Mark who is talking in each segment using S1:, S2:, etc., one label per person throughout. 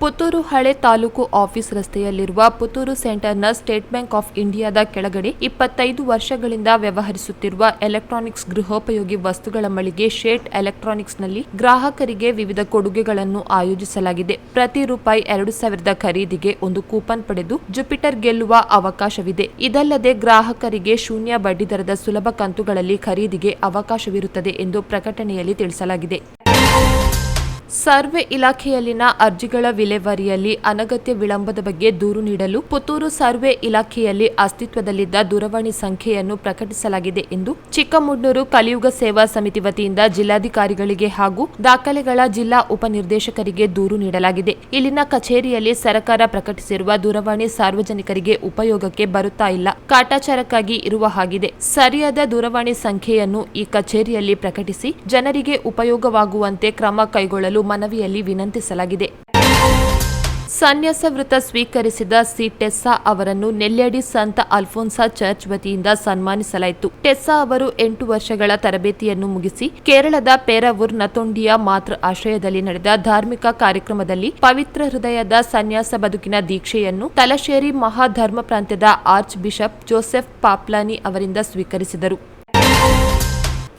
S1: ಪುತ್ತೂರು ಹಳೆ ತಾಲೂಕು ಆಫೀಸ್ ರಸ್ತೆಯಲ್ಲಿರುವ Puttur ಸೆಂಟರ್ನ state bank of ಇಂಡಿಯಾದ ಕೆಳಗಡೆ 25 ವರ್ಷಗಳಿಂದ ವ್ಯವಹರಿಸುತ್ತಿರುವ ಎಲೆಕ್ಟ್ರಾನಿಕ್ಸ್ ಗೃಹೋಪಯೋಗಿ ವಸ್ತುಗಳ ಮಳಿಗೆ ಶೇಟ್ ಎಲೆಕ್ಟ್ರಾನಿಕ್ಸ್ನಲ್ಲಿ ಗ್ರಾಹಕರಿಗೆ ವಿವಿಧ ಕೊಡುಗೆಗಳನ್ನು ಆಯೋಜಿಸಲಾಗಿದೆ. ಪ್ರತಿ ರೂಪಾಯಿ 2,000 ಖರೀದಿಗೆ ಒಂದು ಕೂಪನ್ ಪಡೆದು ಜುಪಿಟರ್ ಗೆಲ್ಲುವ ಅವಕಾಶವಿದೆ. ಇದಲ್ಲದೆ ಗ್ರಾಹಕರಿಗೆ ಶೂನ್ಯ ಬಡ್ಡಿದರದ ಸುಲಭ ಕಂತುಗಳಲ್ಲಿ ಖರೀದಿಗೆ ಅವಕಾಶವಿರುತ್ತದೆ ಎಂದು ಪ್ರಕಟಣೆಯಲ್ಲಿ ತಿಳಿಸಲಾಗಿದೆ. ಸರ್ವೆ ಇಲಾಖೆಯಲ್ಲಿನ ಅರ್ಜಿಗಳ ವಿಲೇವಾರಿಯಲ್ಲಿ ಅನಗತ್ಯ ವಿಳಂಬದ ಬಗ್ಗೆ ದೂರು ನೀಡಲು ಪುತ್ತೂರು ಸರ್ವೆ ಇಲಾಖೆಯಲ್ಲಿ ಅಸ್ತಿತ್ವದಲ್ಲಿದ್ದ ದೂರವಾಣಿ ಸಂಖ್ಯೆಯನ್ನು ಪ್ರಕಟಿಸಲಾಗಿದೆ ಎಂದು ಚಿಕ್ಕಮುಡ್ನೂರು ಕಲಿಯುಗ ಸೇವಾ ಸಮಿತಿ ವತಿಯಿಂದ ಜಿಲ್ಲಾಧಿಕಾರಿಗಳಿಗೆ ಹಾಗೂ ದಾಖಲೆಗಳ ಜಿಲ್ಲಾ ಉಪನಿರ್ದೇಶಕರಿಗೆ ದೂರು ನೀಡಲಾಗಿದೆ. ಇಲ್ಲಿನ ಕಚೇರಿಯಲ್ಲಿ ಸರ್ಕಾರ ಪ್ರಕಟಿಸಿರುವ ದೂರವಾಣಿ ಸಾರ್ವಜನಿಕರಿಗೆ ಉಪಯೋಗಕ್ಕೆ ಬರುತ್ತಾ ಇಲ್ಲ, ಕಾಟಾಚಾರಕ್ಕಾಗಿ ಇರುವ ಹಾಗಿದೆ. ಸರಿಯಾದ ದೂರವಾಣಿ ಸಂಖ್ಯೆಯನ್ನು ಈ ಕಚೇರಿಯಲ್ಲಿ ಪ್ರಕಟಿಸಿ ಜನರಿಗೆ ಉಪಯೋಗವಾಗುವಂತೆ ಕ್ರಮ ಕೈಗೊಳ್ಳಲು ಮನವಿಯಲ್ಲಿ ವಿನಂತಿಸಲಾಗಿದೆ. ಸನ್ಯಾಸ ವೃತ ಸ್ವೀಕರಿಸಿದ ಸಿ ಟೆಸ್ಸಾ ಅವರನ್ನು ನೆಲ್ಯಾಡಿ ಸಂತ ಅಲ್ಫೋನ್ಸಾ ಚರ್ಚ್ ವತಿಯಿಂದ ಸನ್ಮಾನಿಸಲಾಯಿತು. ಟೆಸ್ಸಾ ಅವರು 8 ವರ್ಷಗಳ ತರಬೇತಿಯನ್ನು ಮುಗಿಸಿ ಕೇರಳದ ಪೇರಾವೂರ್ ನತೊಂಡಿಯ ಮಾತೃ ಆಶ್ರಯದಲ್ಲಿ ನಡೆದ ಧಾರ್ಮಿಕ ಕಾರ್ಯಕ್ರಮದಲ್ಲಿ ಪವಿತ್ರ ಹೃದಯದ ಸನ್ಯಾಸ ಬದುಕಿನ ದೀಕ್ಷೆಯನ್ನು ತಲಶೇರಿ ಮಹಾಧರ್ಮ ಪ್ರಾಂತ್ಯದ ಆರ್ಚ್ ಬಿಷಪ್ ಜೋಸೆಫ್ ಪಾಪ್ಲಾನಿ ಅವರಿಂದ ಸ್ವೀಕರಿಸಿದರು.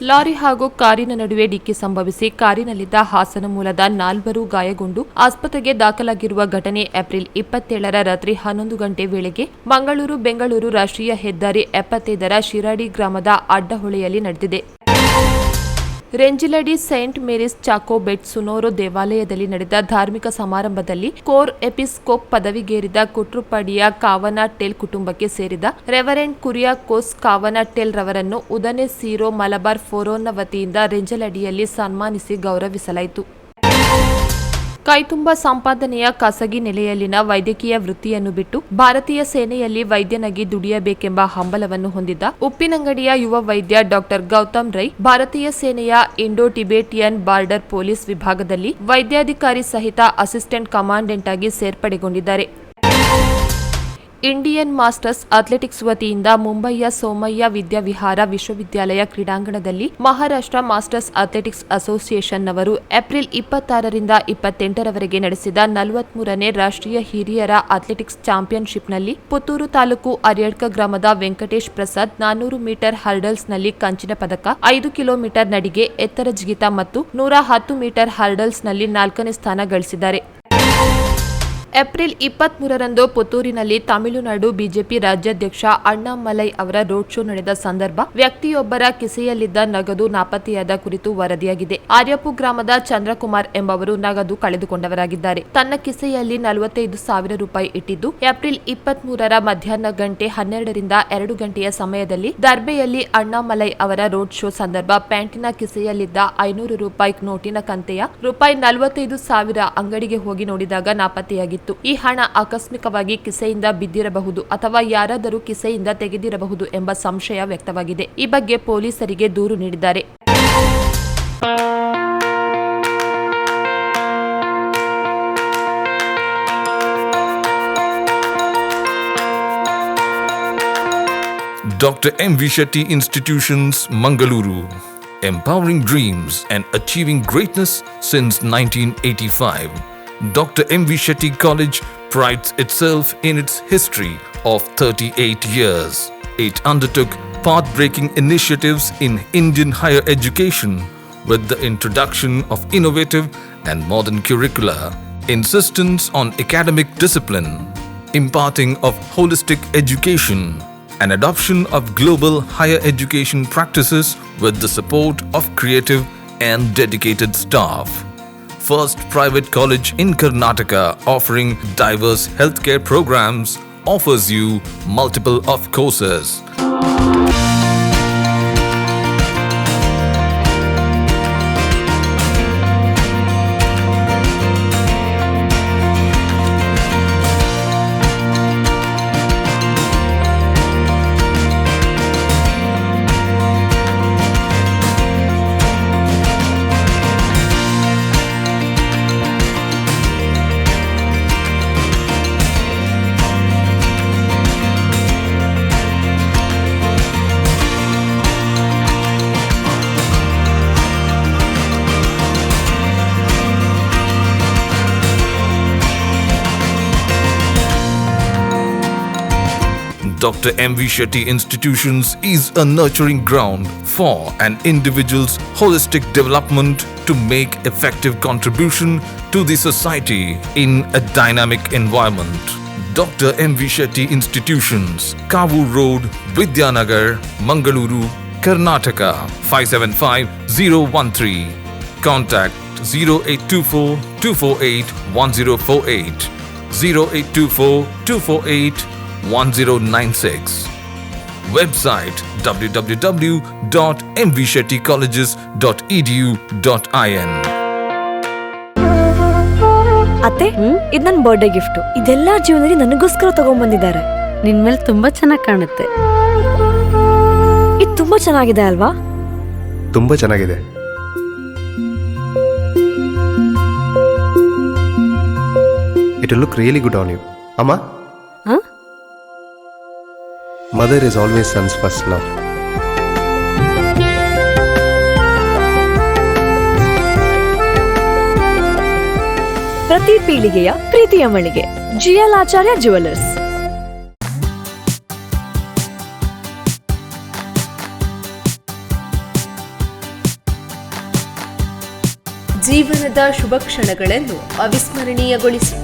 S1: ಲಾರಿ ಹಾಗೂ ಕಾರಿನ ನಡುವೆ ಡಿಕ್ಕಿ ಸಂಭವಿಸಿ ಕಾರಿನಲ್ಲಿದ್ದ ಹಾಸನ ಮೂಲದ 4 ಗಾಯಗೊಂಡು ಆಸ್ಪತ್ರೆಗೆ ದಾಖಲಾಗಿರುವ ಘಟನೆ ಏಪ್ರಿಲ್ 27ರ ರಾತ್ರಿ 11 ಗಂಟೆ ವೇಳೆಗೆ ಮಂಗಳೂರು-ಬೆಂಗಳೂರು ರಾಷ್ಟ್ರೀಯ ಹೆದ್ದಾರಿ 75ರ ಶಿರಾಡಿ ಗ್ರಾಮದ ಅಡ್ಡಹೊಳೆಯಲ್ಲಿ ನಡೆದಿದೆ. ರೆಂಜಿಲಡಿ ಸೈಂಟ್ ಮೇರಿಸ್ ಚಾಕೋಬೆಟ್ ಸುನೋರೋ ದೇವಾಲಯದಲ್ಲಿ ನಡೆದ ಧಾರ್ಮಿಕ ಸಮಾರಂಭದಲ್ಲಿ ಕೋರ್ ಎಪಿಸ್ಕೋಪ್ ಪದವಿಗೇರಿದ ಕುಟ್ರುಪಾಡಿಯ ಕಾವನಾಟೆಲ್ ಕುಟುಂಬಕ್ಕೆ ಸೇರಿದ ರೆವರೆಂಡ್ ಕುರಿಯಾಕೋಸ್ ಕಾವನಾಟೆಲ್ ರವರನ್ನು ಉದನೆ ಸೀರೋ ಮಲಬಾರ್ ಫೋರೋನ್ನ ವತಿಯಿಂದ ರೆಂಜಲಡಿಯಲ್ಲಿ ಸನ್ಮಾನಿಸಿ ಗೌರವಿಸಲಾಯಿತು. ಕೈತುಂಬ ಸಂಪಾದನೆಯ ಖಾಸಗಿ ನೆಲೆಯಲ್ಲಿನ ವೈದ್ಯಕೀಯ ವೃತ್ತಿಯನ್ನು ಬಿಟ್ಟು ಭಾರತೀಯ ಸೇನೆಯಲ್ಲಿ ವೈದ್ಯನಾಗಿ ದುಡಿಯಬೇಕೆಂಬ ಹಂಬಲವನ್ನು ಹೊಂದಿದ್ದ ಉಪ್ಪಿನಂಗಡಿಯ ಯುವ ವೈದ್ಯ ಡಾ ಗೌತಮ್ ರೈ ಭಾರತೀಯ ಸೇನೆಯ ಇಂಡೋ ಟಿಬೇಟಿಯನ್ ಬಾರ್ಡರ್ ಪೊಲೀಸ್ ವಿಭಾಗದಲ್ಲಿ ವೈದ್ಯಾಧಿಕಾರಿ ಸಹಿತ ಅಸಿಸ್ಟೆಂಟ್ ಕಮಾಂಡೆಂಟ್ ಆಗಿ ಸೇರ್ಪಡೆಗೊಂಡಿದ್ದಾರೆ. ಇಂಡಿಯನ್ ಮಾಸ್ಟರ್ಸ್ ಅಥ್ಲೆಟಿಕ್ಸ್ ವತಿಯಿಂದ ಮುಂಬಯಿಯ ಸೋಮಯ್ಯ ವಿದ್ಯಾವಿಹಾರ ವಿಶ್ವವಿದ್ಯಾಲಯ ಕ್ರೀಡಾಂಗಣದಲ್ಲಿ ಮಹಾರಾಷ್ಟ್ರ ಮಾಸ್ಟರ್ಸ್ ಅಥ್ಲೆಟಿಕ್ಸ್ ಅಸೋಸಿಯೇಷನ್ನವರು ಏಪ್ರಿಲ್ 26ರಿಂದ 28ರವರೆಗೆ ನಡೆಸಿದ 43ನೇ ರಾಷ್ಟ್ರೀಯ ಹಿರಿಯರ ಅಥ್ಲೆಟಿಕ್ಸ್ ಚಾಂಪಿಯನ್ಶಿಪ್ನಲ್ಲಿ ಪುತ್ತೂರು ತಾಲೂಕು ಅರ್ಯಡ್ಕ ಗ್ರಾಮದ ವೆಂಕಟೇಶ್ ಪ್ರಸಾದ್ 400 ಮೀಟರ್ ಹರ್ಡಲ್ಸ್ನಲ್ಲಿ ಕಂಚಿನ ಪದಕ, 5 ಕಿಲೋಮೀಟರ್ ನಡಿಗೆ, ಎತ್ತರ ಜಿಗಿತ ಮತ್ತು 110 ಮೀಟರ್ ಹರ್ಡಲ್ಸ್ನಲ್ಲಿ 4ನೇ ಸ್ಥಾನ ಗಳಿಸಿದ್ದಾರೆ. ಏಪ್ರಿಲ್ 23ರಂದು ಪುತ್ತೂರಿನಲ್ಲಿ ತಮಿಳುನಾಡು ಬಿಜೆಪಿ ರಾಜ್ಯಾಧ್ಯಕ್ಷ ಅಣ್ಣಾಮಲೈ ಅವರ ರೋಡ್ ಶೋ ನಡೆದ ಸಂದರ್ಭ ವ್ಯಕ್ತಿಯೊಬ್ಬರ ಕಿಸೆಯಲ್ಲಿದ್ದ ನಗದು ನಾಪತ್ತೆಯಾದ ಕುರಿತು ವರದಿಯಾಗಿದೆ. ಆರ್ಯಪು ಗ್ರಾಮದ ಚಂದ್ರಕುಮಾರ್ ಎಂಬವರು ನಗದು ಕಳೆದುಕೊಂಡವರಾಗಿದ್ದಾರೆ. ತನ್ನ ಕಿಸೆಯಲ್ಲಿ 45,000 ರೂಪಾಯಿ ಇಟ್ಟಿದ್ದು ಏಪ್ರಿಲ್ 23ರ ಮಧ್ಯಾಹ್ನ ಗಂಟೆ 12ರಿಂದ 2 ಗಂಟೆಯ ಸಮಯದಲ್ಲಿ ದರ್ಬೆಯಲ್ಲಿ ಅಣ್ಣಾಮಲೈ ಅವರ ರೋಡ್ ಶೋ ಸಂದರ್ಭ ಪ್ಯಾಂಟಿನ ಕಿಸೆಯಲ್ಲಿದ್ದ 500 ರೂಪಾಯಿ ನೋಟಿನ ಕಂತೆಯ ರೂಪಾಯಿ 45,000 ಅಂಗಡಿಗೆ ಹೋಗಿ ನೋಡಿದಾಗ ನಾಪತ್ತೆಯಾಗಿತ್ತು. ಈ ಹಣ ಆಕಸ್ಮಿಕವಾಗಿ ಕಿಸೆಯಿಂದ ಬಿದ್ದಿರಬಹುದು ಅಥವಾ ಯಾರಾದರೂ ಕಿಸೆಯಿಂದ ತೆಗೆದಿರಬಹುದು ಎಂಬ ಸಂಶಯ ವ್ಯಕ್ತವಾಗಿದೆ. ಈ ಬಗ್ಗೆ ಪೊಲೀಸರಿಗೆ ದೂರು ನೀಡಿದ್ದಾರೆ.
S2: Dr. M. V. Shetty Institutions, Mangaluru. Empowering dreams and achieving greatness since 1985. Dr. M. V. Shetty College prides itself in its history of 38 years. It undertook path-breaking initiatives in Indian higher education with the introduction of innovative and modern curricula, insistence on academic discipline, imparting of holistic education, and adoption of global higher education practices with the support of creative and dedicated staff. First private college in Karnataka offering diverse healthcare programs, offers you multiple of courses. Dr. M.V. Shetty Institutions is a nurturing ground for an individual's holistic development to make effective contribution to the society in a dynamic environment. Dr. M.V. Shetty Institutions, Kavur Road, Vidyanagar, Mangaluru, Karnataka 575013. Contact 0824 248 1048, 0824 248 1096. Website www.mvshettycolleges.edu.in.
S3: ಅತ್ತೆ, ಇದು ನನ್ನ birthday gift. ಇದೆಲ್ಲ ಜೀವನದಲ್ಲಿ ನನಗೋಸ್ಕರ ತಗೊಂಡ್ಬಂದಿದ್ದಾರೆ.
S4: ನಿನ್ ಮೇಲೆ ತುಂಬಾ ಚೆನ್ನಾಗಿ ಕಾಣುತ್ತೆ.
S3: ಇದು ತುಂಬಾ ಚೆನ್ನಾಗಿದೆ ಅಲ್ವಾ?
S5: ತುಂಬಾ ಚೆನ್ನಾಗಿದೆ. It will look really good on you. Amma?
S4: Huh?
S5: Mother is always son's first love.
S3: ಪ್ರತಿ ಪೀಳಿಗೆಯ ಪ್ರೀತಿಯ ಮಳಿಗೆ ಜಿಎಲ್ ಆಚಾರ್ಯ ಜ್ಯುವೆಲರ್ಸ್.
S1: ಜೀವನದ ಶುಭ ಕ್ಷಣಗಳನ್ನು ಅವಿಸ್ಮರಣೀಯಗೊಳಿಸಿ.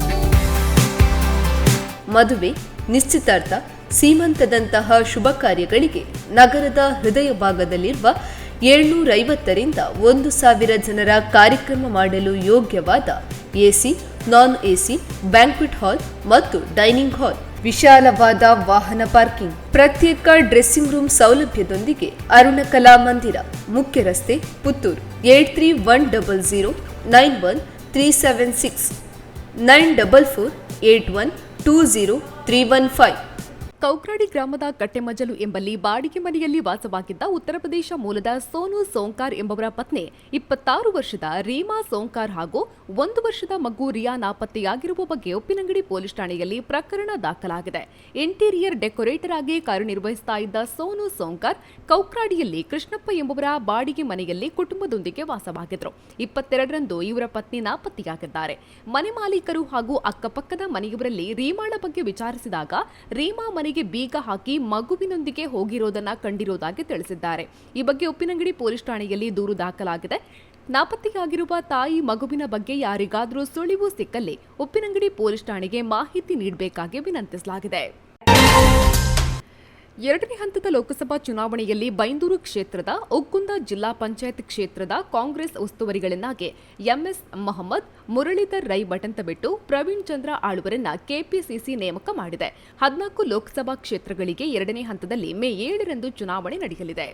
S1: ಮದುವೆ, ನಿಶ್ಚಿತಾರ್ಥ, ಸೀಮಂತದಂತಹ ಶುಭ ಕಾರ್ಯಗಳಿಗೆ ನಗರದ ಹೃದಯ ಭಾಗದಲ್ಲಿರುವ 750ರಿಂದ 1000 ಜನರ ಕಾರ್ಯಕ್ರಮ ಮಾಡಲು ಯೋಗ್ಯವಾದ ಎಸಿ, ನಾನ್ ಎಸಿ, ಬ್ಯಾಂಕ್ವೆಟ್ ಹಾಲ್ ಮತ್ತು ಡೈನಿಂಗ್ ಹಾಲ್, ವಿಶಾಲವಾದ ವಾಹನ ಪಾರ್ಕಿಂಗ್, ಪ್ರತ್ಯೇಕ ಡ್ರೆಸ್ಸಿಂಗ್ ರೂಮ್ ಸೌಲಭ್ಯದೊಂದಿಗೆ ಅರುಣ ಕಲಾ ಮಂದಿರ, ಮುಖ್ಯ ರಸ್ತೆ, ಪುತ್ತೂರು 8310 91376 9448120315. ಕೌಕ್ರಾಡಿ ಗ್ರಾಮದ ಕಟ್ಟೆಮಜಲು ಎಂಬಲ್ಲಿ ಬಾಡಿಗೆ ಮನೆಯಲ್ಲಿ ವಾಸವಾಗಿದ್ದ ಉತ್ತರ ಪ್ರದೇಶ ಮೂಲದ ಸೋನು ಸೋಂಕಾರ್ ಎಂಬವರ ಪತ್ನಿ 26 ವರ್ಷದ ರೀಮಾ ಸೋಂಕಾರ್ ಹಾಗೂ 1 ವರ್ಷದ ಮಗು ರಿಯಾ ನಾಪತ್ತೆಯಾಗಿರುವ ಬಗ್ಗೆ ಉಪ್ಪಿನಂಗಡಿ ಪೊಲೀಸ್ ಠಾಣೆಯಲ್ಲಿ ಪ್ರಕರಣ ದಾಖಲಾಗಿದೆ. ಇಂಟೀರಿಯರ್ ಡೆಕೋರೇಟರ್ ಆಗಿ ಕಾರ್ಯನಿರ್ವಹಿಸುತ್ತಾ ಇದ್ದ ಸೋನು ಸೋಂಕಾರ್ ಕೌಕ್ರಾಡಿಯಲ್ಲಿ ಕೃಷ್ಣಪ್ಪ ಎಂಬುವರ ಬಾಡಿಗೆ ಮನೆಯಲ್ಲಿ ಕುಟುಂಬದೊಂದಿಗೆ ವಾಸವಾಗಿದ್ದರು. 22ರಂದು ಇವರ ಪತ್ನಿ ನಾಪತ್ತೆಯಾಗಿದ್ದಾರೆ. ಮನೆ ಮಾಲೀಕರು ಹಾಗೂ ಅಕ್ಕಪಕ್ಕದ ಮನೆಯವರಲ್ಲಿ ರೀಮಾಳ ಬಗ್ಗೆ ವಿಚಾರಿಸಿದಾಗ ರೀಮಾ ಮನೆಗೆ ಬೀಗ ಹಾಕಿ ಮಗುವಿನೊಂದಿಗೆ ಹೋಗಿರೋದನ್ನ ಕಂಡಿರೋದಾಗಿ ತಿಳಿಸಿದ್ದಾರೆ. ಈ ಬಗ್ಗೆ ಉಪ್ಪಿನಂಗಡಿ ಪೊಲೀಸ್ ಠಾಣೆಯಲ್ಲಿ ದೂರು ದಾಖಲಾಗಿದೆ. ನಾಪತ್ತೆಯಾಗಿರುವ ತಾಯಿ ಮಗುವಿನ ಬಗ್ಗೆ ಯಾರಿಗಾದರೂ ಸುಳಿವು ಸಿಕ್ಕಲ್ಲಿ ಉಪ್ಪಿನಂಗಡಿ ಪೊಲೀಸ್ ಠಾಣೆಗೆ ಮಾಹಿತಿ ನೀಡಬೇಕಾಗಿ ವಿನಂತಿಸಲಾಗಿದೆ. 2ನೇ ಹಂತದ ಲೋಕಸಭಾ ಚುನಾವಣೆಯಲ್ಲಿ ಬೈಂದೂರು ಕ್ಷೇತ್ರದ ಉಕ್ಕುಂದ ಜಿಲ್ಲಾ ಪಂಚಾಯತ್ ಕ್ಷೇತ್ರದ ಕಾಂಗ್ರೆಸ್ ಉಸ್ತುವಾರಿಗಳನ್ನಾಗಿ ಎಂಎಸ್ ಮೊಹಮ್ಮದ್, ಮುರಳೀಧರ್ ರೈ ಬಟಂತ ಬಿಟ್ಟು ಪ್ರವೀಣ್ ಚಂದ್ರ ಆಳ್ವರನ್ನ ಕೆಪಿಸಿಸಿ ನೇಮಕ ಮಾಡಿದೆ. 14 ಲೋಕಸಭಾ ಕ್ಷೇತ್ರಗಳಿಗೆ 2ನೇ ಹಂತದಲ್ಲಿ ಮೇ 7ರಂದು ಚುನಾವಣೆ ನಡೆಯಲಿದೆ.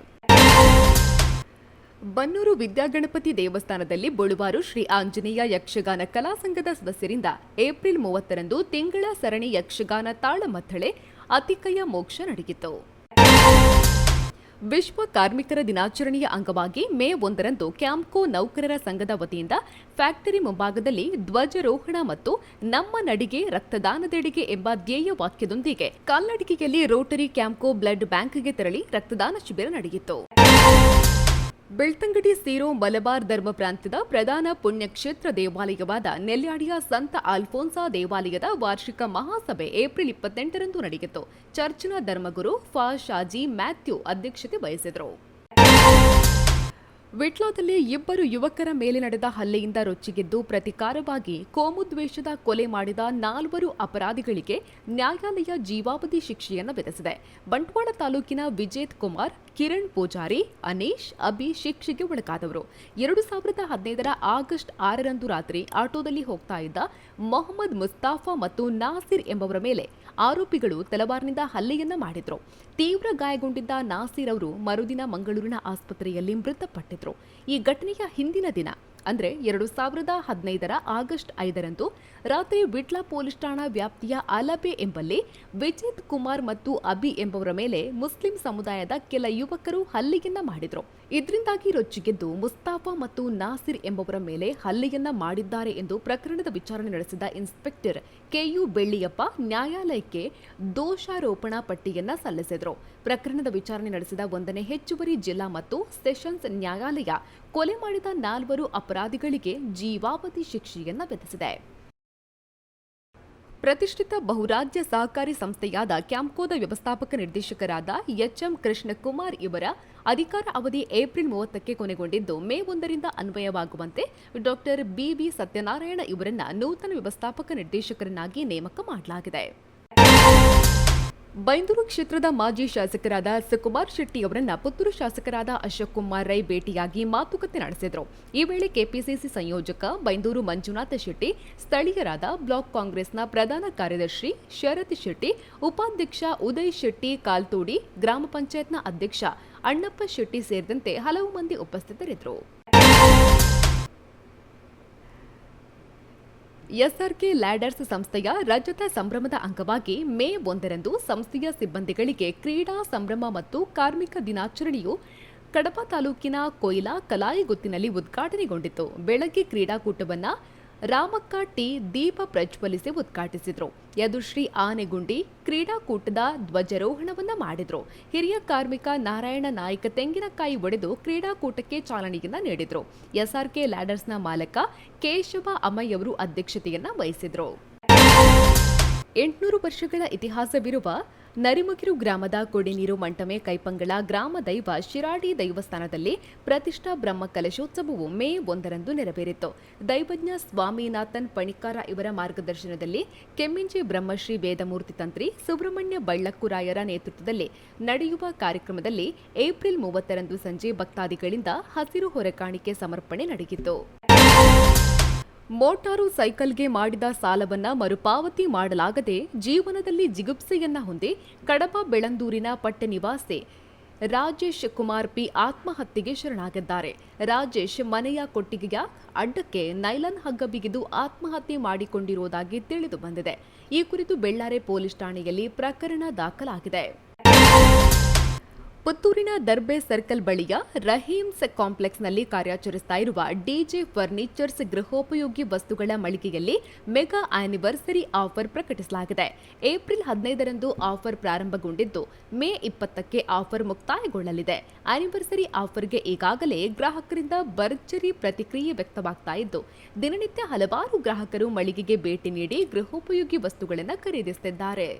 S1: ಬನ್ನೂರು ವಿದ್ಯಾಗಣಪತಿ ದೇವಸ್ಥಾನದಲ್ಲಿ ಬೊಳುವಾರು ಶ್ರೀ ಆಂಜನೇಯ ಯಕ್ಷಗಾನ ಕಲಾ ಸಂಘದ ಸದಸ್ಯರಿಂದ ಏಪ್ರಿಲ್ 30ರಂದು ತಿಂಗಳ ಸರಣಿ ಯಕ್ಷಗಾನ ತಾಳಮದ್ದಳೆ ಅತಿಕಯ ಮೋಕ್ಷ ನಡೆಯಿತು. ವಿಶ್ವ ಕಾರ್ಮಿಕರ ದಿನಾಚರಣೆಯ ಅಂಗವಾಗಿ ಮೇ 1ರಂದು ಕ್ಯಾಂಪ್ಕೋ ನೌಕರರ ಸಂಘದ ವತಿಯಿಂದ ಫ್ಯಾಕ್ಟರಿ ಮುಂಭಾಗದಲ್ಲಿ ಧ್ವಜಾರೋಹಣ ಮತ್ತು ನಮ್ಮ ನಡಿಗೆ ರಕ್ತದಾನದೆಡೆಗೆ ಎಂಬ ಧ್ಯೇಯ ವಾಕ್ಯದೊಂದಿಗೆ ಕಾಲ್ನಡಿಗೆಯಲ್ಲಿ ರೋಟರಿ ಕ್ಯಾಂಪ್ಕೋ ಬ್ಲಡ್ ಬ್ಯಾಂಕ್ಗೆ ತೆರಳಿ ರಕ್ತದಾನ ಶಿಬಿರ ನಡೆಯಿತು. ಬೆಳ್ತಂಗಡಿ ಸೀರೋ ಮಲಬಾರ್ ಧರ್ಮ ಪ್ರಾಂತ್ಯದ ಪ್ರಧಾನ ಪುಣ್ಯಕ್ಷೇತ್ರ ದೇವಾಲಯವಾದ ನೆಲ್ಯಾಡಿಯ ಸಂತ ಆಲ್ಫೋನ್ಸಾ ದೇವಾಲಯದ ವಾರ್ಷಿಕ ಮಹಾಸಭೆ ಏಪ್ರಿಲ್ 28ರಂದು ನಡೆಯಿತು. ಚರ್ಚ್ನ ಧರ್ಮಗುರು ಫಾ ಶಾಜಿ ಮ್ಯಾಥ್ಯೂ ಅಧ್ಯಕ್ಷತೆ ವಹಿಸಿದರು. ವಿಟ್ಲಾದಲ್ಲಿ 2 ಯುವಕರ ಮೇಲೆ ನಡೆದ ಹಲ್ಲೆಯಿಂದ ರೊಚ್ಚಿಗೆದ್ದು ಪ್ರತಿಕಾರವಾಗಿ ಕೋಮುದ್ವೇಷದ ಕೊಲೆ ಮಾಡಿದ 4 ಅಪರಾಧಿಗಳಿಗೆ ನ್ಯಾಯಾಲಯ ಜೀವಾವಧಿ ಶಿಕ್ಷೆಯನ್ನು ವಿಧಿಸಿದೆ. ಬಂಟ್ವಾಳ ತಾಲೂಕಿನ ವಿಜೇತ್ ಕುಮಾರ್, ಕಿರಣ್ ಪೂಜಾರಿ, ಅನೀಶ್, ಅಭಿ ಶಿಕ್ಷೆಗೆ ಒಳಗಾದವರು. 2015ರ ಆಗಸ್ಟ್ 6ರಂದು ರಾತ್ರಿ ಆಟೋದಲ್ಲಿ ಹೋಗ್ತಾ ಇದ್ದ ಮೊಹಮ್ಮದ್ ಮುಸ್ತಾಫಾ ಮತ್ತು ನಾಸಿರ್ ಎಂಬವರ ಮೇಲೆ ಆರೋಪಿಗಳು ತಲವಾರ್ನಿಂದ ಹಲ್ಲೆಯನ್ನ ಮಾಡಿದ್ರು. ತೀವ್ರ ಗಾಯಗೊಂಡಿದ್ದ ನಾಸಿರ್ ಅವರು ಮರುದಿನ ಮಂಗಳೂರಿನ ಆಸ್ಪತ್ರೆಯಲ್ಲಿ ಮೃತಪಟ್ಟಿದ್ರು. ಈ ಘಟನೆಯ ಹಿಂದಿನ ದಿನ ಅಂದ್ರೆ 2015ರ ಆಗಸ್ಟ್ 5ರಂದು ರಾತ್ರಿ ವಿಟ್ಲ ಪೊಲೀಸ್ ಠಾಣಾ ವ್ಯಾಪ್ತಿಯ ಅಲಬೆ ಎಂಬಲ್ಲಿ ವಿಜೇತ್ ಕುಮಾರ್ ಮತ್ತು ಅಭಿ ಎಂಬವರ ಮೇಲೆ ಮುಸ್ಲಿಂ ಸಮುದಾಯದ ಕೆಲ ಯುವಕರು ಹಲ್ಲೆಯನ್ನ ಮಾಡಿದ್ರು. ಇದರಿಂದಾಗಿ ರೊಚ್ಚಿಗೆದ್ದು ಮುಸ್ತಾಫಾ ಮತ್ತು ನಾಸಿರ್ ಎಂಬವರ ಮೇಲೆ ಹಲ್ಲೆಯನ್ನ ಮಾಡಿದ್ದಾರೆ ಎಂದು ಪ್ರಕರಣದ ವಿಚಾರಣೆ ನಡೆಸಿದ ಇನ್ಸ್ಪೆಕ್ಟರ್ ಕೆಯು ಬೆಳ್ಳಿಯಪ್ಪ ನ್ಯಾಯಾಲಯಕ್ಕೆ ದೋಷಾರೋಪಣಾ ಪಟ್ಟಿಯನ್ನ ಸಲ್ಲಿಸಿದರು. ಪ್ರಕರಣದ ವಿಚಾರಣೆ ನಡೆಸಿದ 1ನೇ ಹೆಚ್ಚುವರಿ ಜಿಲ್ಲಾ ಮತ್ತು ಸೆಷನ್ಸ್ ನ್ಯಾಯಾಲಯ ಕೊಲೆ ಮಾಡಿದ 4 ಅಪರಾಧಿಗಳಿಗೆ ಜೀವಾವಧಿ ಶಿಕ್ಷೆಯನ್ನ ವಿಧಿಸಿದೆ.
S6: ಪ್ರತಿಷ್ಠಿತ ಬಹುರಾಜ್ಯ ಸಹಕಾರಿ ಸಂಸ್ಥೆಯಾದ ಕ್ಯಾಂಪ್ಕೋದ ವ್ಯವಸ್ಥಾಪಕ ನಿರ್ದೇಶಕರಾದ ಎಚ್ಎಂ ಕೃಷ್ಣಕುಮಾರ್ ಇವರ ಅಧಿಕಾರ ಅವಧಿ ಏಪ್ರಿಲ್ 30ಕ್ಕೆ ಕೊನೆಗೊಂಡಿದ್ದು ಮೇ 1ರಿಂದ ಅನ್ವಯವಾಗುವಂತೆ ಡಾಕ್ಟರ್ ಬಿವಿ ಸತ್ಯನಾರಾಯಣ ಇವರನ್ನ ನೂತನ ವ್ಯವಸ್ಥಾಪಕ ನಿರ್ದೇಶಕರನ್ನಾಗಿ ನೇಮಕ ಮಾಡಲಾಗಿದೆ. ಬೈಂದೂರು ಕ್ಷೇತ್ರದ ಮಾಜಿ ಶಾಸಕರಾದ ಸುಕುಮಾರ್ ಶೆಟ್ಟಿ ಅವರನ್ನ ಪುತ್ತೂರು ಶಾಸಕರಾದ ಅಶೋಕ್ ಕುಮಾರ್ ರೈ ಭೇಟಿಯಾಗಿ ಮಾತುಕತೆ ನಡೆಸಿದರು. ಈ ವೇಳೆ ಕೆಪಿಸಿಸಿ ಸಂಯೋಜಕ ಬೈಂದೂರು ಮಂಜುನಾಥ ಶೆಟ್ಟಿ, ಸ್ಥಳೀಯರಾದ ಬ್ಲಾಕ್ ಕಾಂಗ್ರೆಸ್ನ ಪ್ರಧಾನ ಕಾರ್ಯದರ್ಶಿ ಶರತ್ ಶೆಟ್ಟಿ, ಉಪಾಧ್ಯಕ್ಷ ಉದಯ್ ಶೆಟ್ಟಿ ಕಾಲ್ತೋಡಿ, ಗ್ರಾಮ ಪಂಚಾಯತ್ನ ಅಧ್ಯಕ್ಷ ಅಣ್ಣಪ್ಪ ಶೆಟ್ಟಿ ಸೇರಿದಂತೆ ಹಲವು ಮಂದಿ ಉಪಸ್ಥಿತರಿದ್ದರು. ಎಸ್ಆರ್ಕೆ ಲ್ಯಾಡರ್ಸ್ ಸಂಸ್ಥೆಯ ರಜತ ಸಂಭ್ರಮದ ಅಂಗವಾಗಿ ಮೇ 1ರಂದು ಸಂಸ್ಥೆಯ ಸಿಬ್ಬಂದಿಗಳಿಗೆ ಕ್ರೀಡಾ ಸಂಭ್ರಮ ಮತ್ತು ಕಾರ್ಮಿಕ ದಿನಾಚರಣೆಯು ಕಡಪ ತಾಲೂಕಿನ ಕೊಯ್ಲಾ ಕಲಾಯಿಗುತ್ತಿನಲ್ಲಿ ಉದ್ಘಾಟನೆಗೊಂಡಿತು. ಬೆಳಗ್ಗೆ ಕ್ರೀಡಾಕೂಟವನ್ನು ರಾಮಕ್ಕ ಟಿ ದೀಪ ಪ್ರಜ್ವಲಿಸಿ ಉದ್ಘಾಟಿಸಿದರು. ಯದುಶ್ರೀ ಆನೆಗುಂಡಿ ಕ್ರೀಡಾಕೂಟದ ಧ್ವಜಾರೋಹಣವನ್ನ ಮಾಡಿದ್ರು. ಹಿರಿಯ ಕಾರ್ಮಿಕ ನಾರಾಯಣ ನಾಯ್ಕ ತೆಂಗಿನಕಾಯಿ ಒಡೆದು ಕ್ರೀಡಾಕೂಟಕ್ಕೆ ಚಾಲನೆಯನ್ನ ನೀಡಿದ್ರು. ಎಸ್ಆರ್ಕೆ ಲ್ಯಾಡರ್ಸ್ನ ಮಾಲಕ ಕೇಶವ ಅಮ್ಮಯ್ಯವರು ಅಧ್ಯಕ್ಷತೆಯನ್ನ ವಹಿಸಿದ್ರು. 800 ವರ್ಷಗಳ ಇತಿಹಾಸವಿರುವ ನರಿಮುಗಿರು ಗ್ರಾಮದ ಕುಡಿನೀರು ಮಂಟಮೆ ಕೈಪಂಗಳ ಗ್ರಾಮ ದೈವ ಶಿರಾಡಿ ದೈವಸ್ಥಾನದಲ್ಲಿ ಪ್ರತಿಷ್ಠಾ ಬ್ರಹ್ಮ ಕಲಶೋತ್ಸವವು ಮೇ 1ರಂದು ನೆರವೇರಿತು. ದೈವಜ್ಞ ಸ್ವಾಮಿನಾಥನ್ ಪಣಿಕಾರ ಇವರ ಮಾರ್ಗದರ್ಶನದಲ್ಲಿ ಕೆಮ್ಮಿಂಜಿ ಬ್ರಹ್ಮಶ್ರೀ ವೇದಮೂರ್ತಿ ತಂತ್ರಿ ಸುಬ್ರಹ್ಮಣ್ಯ ಬಳ್ಳಕ್ಕುರಾಯರ ನೇತೃತ್ವದಲ್ಲಿ ನಡೆಯುವ ಕಾರ್ಯಕ್ರಮದಲ್ಲಿ ಏಪ್ರಿಲ್ 30ರಂದು ಸಂಜೆ ಭಕ್ತಾದಿಗಳಿಂದ ಹಸಿರು ಹೊರೆಕಾಣಿಕೆ ಸಮರ್ಪಣೆ ನಡೆಯಿತು. ಮೋಟಾರು ಸೈಕಲ್ಗೆ ಮಾಡಿದ ಸಾಲವನ್ನ ಮರುಪಾವತಿ ಮಾಡಲಾಗದೆ ಜೀವನದಲ್ಲಿ ಜಿಗುಪ್ಸೆಯನ್ನ ಹೊಂದಿ ಕಡಬ ಬೆಳಂದೂರಿನ ಪಟ್ಟೆ ನಿವಾಸಿ ರಾಜೇಶ್ ಕುಮಾರ್ ಪಿ ಆತ್ಮಹತ್ಯೆಗೆ ಶರಣಾಗಿದ್ದಾರೆ. ರಾಜೇಶ್ ಮನೆಯ ಕೊಟ್ಟಿಗೆಯ ಅಡ್ಡಕ್ಕೆ ನೈಲಾನ್ ಹಗ್ಗ ಬಿಗಿದು ಆತ್ಮಹತ್ಯೆ ಮಾಡಿಕೊಂಡಿರುವುದಾಗಿ ತಿಳಿದು ಬಂದಿದೆ. ಈ ಕುರಿತು ಬೆಳ್ಳಾರೆ ಪೊಲೀಸ್ ಠಾಣೆಯಲ್ಲಿ ಪ್ರಕರಣ ದಾಖಲಾಗಿದೆ. ಪುತ್ತೂರಿನ ದರ್ಬೆ ಸರ್ಕಲ್ ಬಳಿಯ ರಹೀಮ್ಸ್ ಕಾಂಪ್ಲೆಕ್ಸ್ನಲ್ಲಿ ಕಾರ್ಯಾಚರಿಸ್ತಾ ಇರುವ ಡಿಜೆ ಫರ್ನಿಚರ್ಸ್ ಗೃಹೋಪಯೋಗಿ ವಸ್ತುಗಳ ಮಳಿಗೆಯಲ್ಲಿ ಮೆಗಾ ಆನಿವರ್ಸರಿ ಆಫರ್ ಪ್ರಕಟಿಸಲಾಗಿದೆ. ಏಪ್ರಿಲ್ 15ರಂದು ಆಫರ್ ಪ್ರಾರಂಭಗೊಂಡಿದ್ದು ಮೇ 20ಕ್ಕೆ ಆಫರ್ ಮುಕ್ತಾಯಗೊಳ್ಳಲಿದೆ. ಆನಿವರ್ಸರಿ ಆಫರ್ಗೆ ಈಗಾಗಲೇ ಗ್ರಾಹಕರಿಂದ ಭರ್ಜರಿ ಪ್ರತಿಕ್ರಿಯೆ ವ್ಯಕ್ತವಾಗ್ತಾ ಇದ್ದು ದಿನನಿತ್ಯ ಹಲವಾರು ಗ್ರಾಹಕರು ಮಳಿಗೆಗೆ ಭೇಟಿ ನೀಡಿ ಗೃಹೋಪಯೋಗಿ ವಸ್ತುಗಳನ್ನು ಖರೀದಿಸುತ್ತಿದ್ದಾರೆ.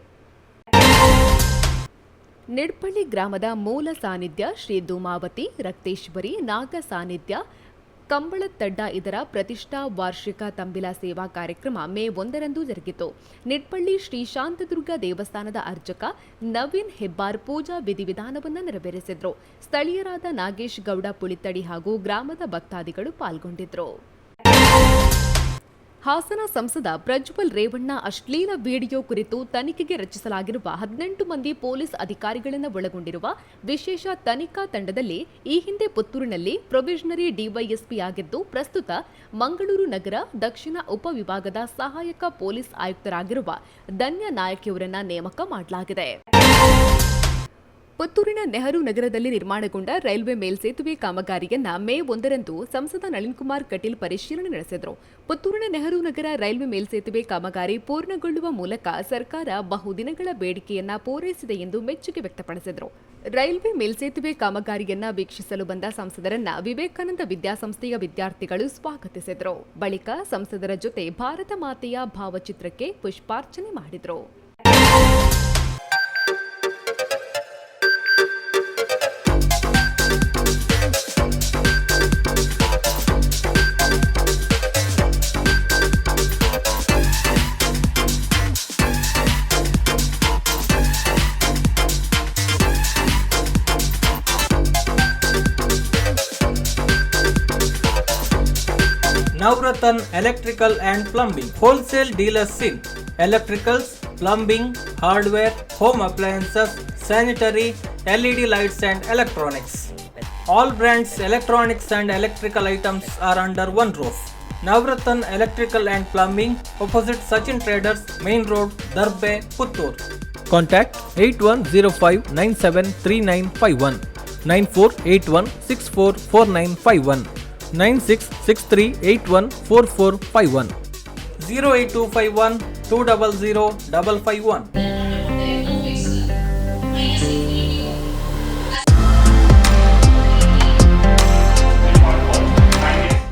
S6: ನಿಡ್ಪಳ್ಳಿ ಗ್ರಾಮದ ಮೂಲ ಸಾನ್ನಿಧ್ಯ ಶ್ರೀ ಧೂಮಾವತಿ, ರಕ್ತೇಶ್ವರಿ, ನಾಗ ಸಾನ್ನಿಧ್ಯ, ಕಂಬಳತಡ್ಡ ಇದರ ಪ್ರತಿಷ್ಠಾ ವಾರ್ಷಿಕ ತಂಬಿಲ ಸೇವಾ ಕಾರ್ಯಕ್ರಮ ಮೇ 1ರಂದು ಜರುಗಿತು. ನಿಡ್ಪಳ್ಳಿ ಶ್ರೀ ಶಾಂತದುರ್ಗ ದೇವಸ್ಥಾನದ ಅರ್ಚಕ ನವೀನ್ ಹೆಬ್ಬಾರ್ ಪೂಜಾ ವಿಧಿವಿಧಾನವನ್ನು ನೆರವೇರಿಸಿದ್ರು. ಸ್ಥಳೀಯರಾದ ನಾಗೇಶ್ ಗೌಡ ಪುಳಿತಡಿ ಹಾಗೂ ಗ್ರಾಮದ ಭಕ್ತಾದಿಗಳು ಪಾಲ್ಗೊಂಡಿದ್ರು. ಹಾಸನ ಸಂಸದ ಪ್ರಜ್ವಲ್ ರೇವಣ್ಣ ಅಶ್ಲೀಲ ವಿಡಿಯೋ ಕುರಿತು ತನಿಖೆಗೆ ರಚಿಸಲಾಗಿರುವ 18 ಮಂದಿ ಪೊಲೀಸ್ ಅಧಿಕಾರಿಗಳನ್ನು ಒಳಗೊಂಡಿರುವ ವಿಶೇಷ ತನಿಖಾ ತಂಡದಲ್ಲಿ ಈ ಹಿಂದೆ ಪುತ್ತೂರಿನಲ್ಲಿ ಪ್ರೊವಿಷನರಿ ಡಿವೈಎಸ್ಪಿಯಾಗಿದ್ದು ಪ್ರಸ್ತುತ ಮಂಗಳೂರು ನಗರ ದಕ್ಷಿಣ ಉಪವಿಭಾಗದ ಸಹಾಯಕ ಪೊಲೀಸ್ ಆಯುಕ್ತರಾಗಿರುವ ಧನ್ಯ ನಾಯಕಿಯವರನ್ನ ನೇಮಕ ಮಾಡಲಾಗಿದೆ. ಪುತ್ತೂರಿನ ನೆಹರು ನಗರದಲ್ಲಿ ನಿರ್ಮಾಣಗೊಂಡ ರೈಲ್ವೆ ಮೇಲ್ಸೇತುವೆ ಕಾಮಗಾರಿಯನ್ನ ಮೇ 1ರಂದು ಸಂಸದ ನಳಿನ್ ಕುಮಾರ್ ಕಟೀಲ್ ಪರಿಶೀಲನೆ ನಡೆಸಿದರು. ಪುತ್ತೂರಿನ ನೆಹರು ನಗರ ರೈಲ್ವೆ ಮೇಲ್ಸೇತುವೆ ಕಾಮಗಾರಿ ಪೂರ್ಣಗೊಳ್ಳುವ ಮೂಲಕ ಸರ್ಕಾರ ಬಹುದಿನಗಳ ಬೇಡಿಕೆಯನ್ನ ಪೂರೈಸಿದೆ ಎಂದು ಮೆಚ್ಚುಗೆ ವ್ಯಕ್ತಪಡಿಸಿದರು. ರೈಲ್ವೆ ಮೇಲ್ಸೇತುವೆ ಕಾಮಗಾರಿಯನ್ನ ವೀಕ್ಷಿಸಲು ಬಂದ ಸಂಸದರನ್ನ ವಿವೇಕಾನಂದ ವಿದ್ಯಾಸಂಸ್ಥೆಯ ವಿದ್ಯಾರ್ಥಿಗಳು ಸ್ವಾಗತಿಸಿದರು. ಬಳಿಕ ಸಂಸದರ ಜೊತೆ ಭಾರತ ಮಾತೆಯ ಭಾವಚಿತ್ರಕ್ಕೆ ಪುಷ್ಪಾರ್ಚನೆ ಮಾಡಿದರು.
S7: Navratan Electrical and Plumbing Wholesale Dealers in Electricals, Plumbing, Hardware, Home Appliances, Sanitary, LED Lights and Electronics. All brands electronics and electrical items are under one roof. Navratan Electrical and Plumbing, opposite Sachin Traders, Main Road, Darbe, Puttur. Contact 8105973951, 9481644951. 9663814451, 08251 200 551.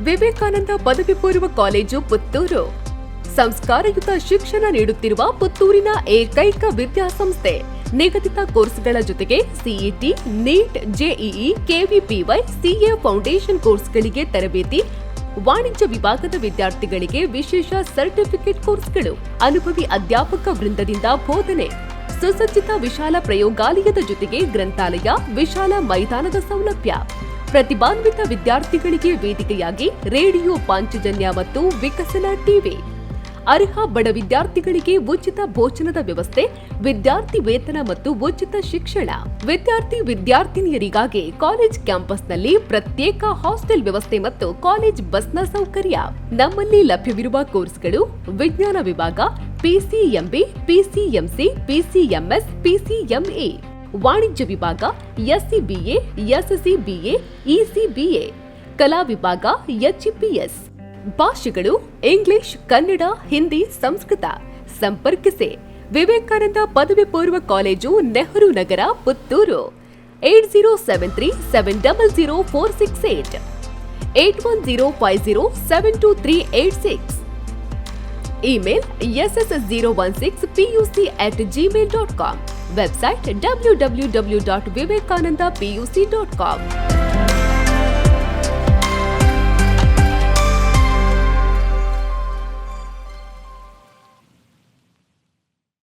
S6: Vivekananda ಪದವಿ ಪೂರ್ವ college Puttur ಸಂಸ್ಕಾರಯುತ ಶಿಕ್ಷಣ ನೀಡುತ್ತಿರುವ ಪುತ್ತೂರಿನ ಏಕೈಕ ವಿದ್ಯಾಸಂಸ್ಥೆ. ನಿಗದಿತ ಕೋರ್ಸ್ಗಳ ಜೊತೆಗೆ CET, NEET, JEE, KVPY, CA foundation ಕೋರ್ಸ್ಗಳಿಗೆ ತರಬೇತಿ, ವಾಣಿಜ್ಯ ವಿಭಾಗದ ವಿದ್ಯಾರ್ಥಿಗಳಿಗೆ ವಿಶೇಷ ಸರ್ಟಿಫಿಕೇಟ್ ಕೋರ್ಸ್ಗಳು, ಅನುಭವಿ ಅಧ್ಯಾಪಕ ವೃಂದದಿಂದ ಬೋಧನೆ, ಸುಸಜ್ಜಿತ ವಿಶಾಲ ಪ್ರಯೋಗಾಲಯದ ಜೊತೆಗೆ ಗ್ರಂಥಾಲಯ, ವಿಶಾಲ ಮೈದಾನದ ಸೌಲಭ್ಯ, ಪ್ರತಿಭಾನ್ವಿತ ವಿದ್ಯಾರ್ಥಿಗಳಿಗೆ ವೇದಿಕೆಯಾಗಿ ರೇಡಿಯೋ ಪಾಂಚಜನ್ಯ ಮತ್ತು ವಿಕಸನ ಟಿವಿ, ಅರ್ಹ ಬಡ ವಿದ್ಯಾರ್ಥಿಗಳಿಗೆ ಉಚಿತ ಭೋಜನದ ವ್ಯವಸ್ಥೆ, ವಿದ್ಯಾರ್ಥಿ ವೇತನ ಮತ್ತು ಉಚಿತ ಶಿಕ್ಷಣ. ವಿದ್ಯಾರ್ಥಿನಿಯರಿಗಾಗಿ ಕಾಲೇಜ್ ಕ್ಯಾಂಪಸ್ನಲ್ಲಿ ಪ್ರತ್ಯೇಕ ಹಾಸ್ಟೆಲ್ ವ್ಯವಸ್ಥೆ ಮತ್ತು ಕಾಲೇಜ್ ಬಸ್ನ ಸೌಕರ್ಯ. ನಮ್ಮಲ್ಲಿ ಲಭ್ಯವಿರುವ ಕೋರ್ಸ್ಗಳು: ವಿಜ್ಞಾನ ವಿಭಾಗ, ಪಿಸಿಎಂಬಿ, ಪಿಸಿಎಂಸಿ, ಪಿಸಿಎಂಎಸ್, ಪಿಸಿಎಂಎ, ವಾಣಿಜ್ಯ ವಿಭಾಗ, ಎಸ್ಸಿಬಿಎ, ಎಸ್ಸಿಬಿಎ, ಇಸಿಬಿಎ, ಕಲಾ ವಿಭಾಗ, ಎಚ್ಇಪಿಎಸ್. ಭಾಷೆಗಳು: ಇಂಗ್ಲಿಷ್, ಕನ್ನಡ, ಹಿಂದಿ, ಸಂಸ್ಕೃತ. ಸಂಪರ್ಕಿಸಿ ವಿವೇಕಾನಂದ ಪದವಿ ಪೂರ್ವ college, Nehru Nagar, Puttur. 8073700468, 8105072386. Email ss016puc@gmail.com. Website www.vivekanandapuc.com.